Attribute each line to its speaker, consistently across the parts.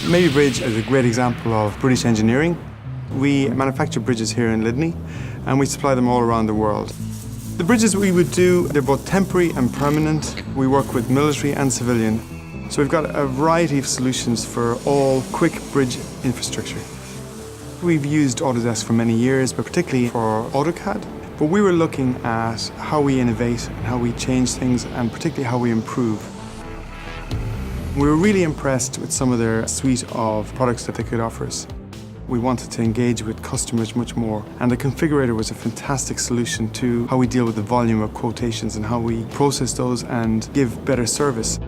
Speaker 1: Mabey Bridge is a great example of British engineering. We manufacture bridges here in Lydney and we supply them all around the world. The bridges we would do, they're both temporary and permanent. We work with military and civilian. So we've got a variety of solutions for all quick bridge infrastructure. We've used Autodesk for many years, but particularly for AutoCAD. But we were looking at how we innovate and how we change things and particularly how we improve. We were really impressed with some of their suite of products that they could offer us. We wanted to engage with customers much more, and the Configurator was a fantastic solution to how we deal with the volume of quotations and how we process those and give better service.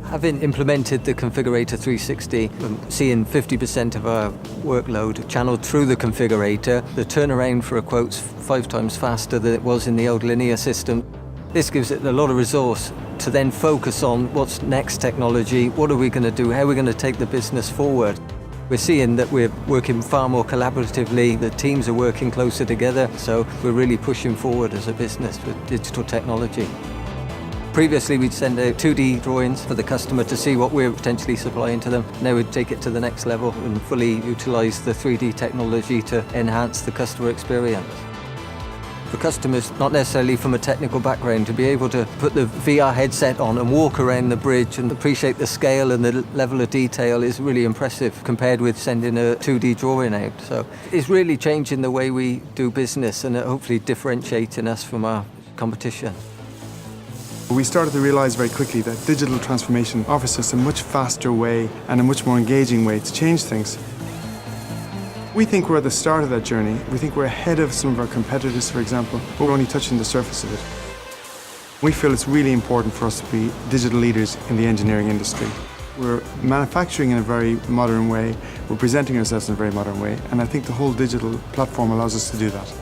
Speaker 2: Having implemented the Configurator 360, seeing 50% of our workload channeled through the Configurator, the turnaround for a quote's 5 times faster than it was in the old linear system. This gives it a lot of resource to then focus on what's next technology, what are we going to do, how are we going to take the business forward. We're seeing that we're working far more collaboratively, the teams are working closer together, so we're really pushing forward as a business with digital technology. Previously, we'd send out 2D drawings for the customer to see what we're potentially supplying to them. Now we'd take it to the next level and fully utilize the 3D technology to enhance the customer experience. For customers, not necessarily from a technical background, to be able to put the VR headset on and walk around the bridge and appreciate the scale and the level of detail is really impressive compared with sending a 2D drawing out. So it's really changing the way we do business and hopefully differentiating us from our competition.
Speaker 1: We started to realize very quickly that digital transformation offers us a much faster way and a much more engaging way to change things. We think we're at the start of that journey. We think we're ahead of some of our competitors, for example, but we're only touching the surface of it. We feel it's really important for us to be digital leaders in the engineering industry. We're manufacturing in a very modern way, we're presenting ourselves in a very modern way, and I think the whole digital platform allows us to do that.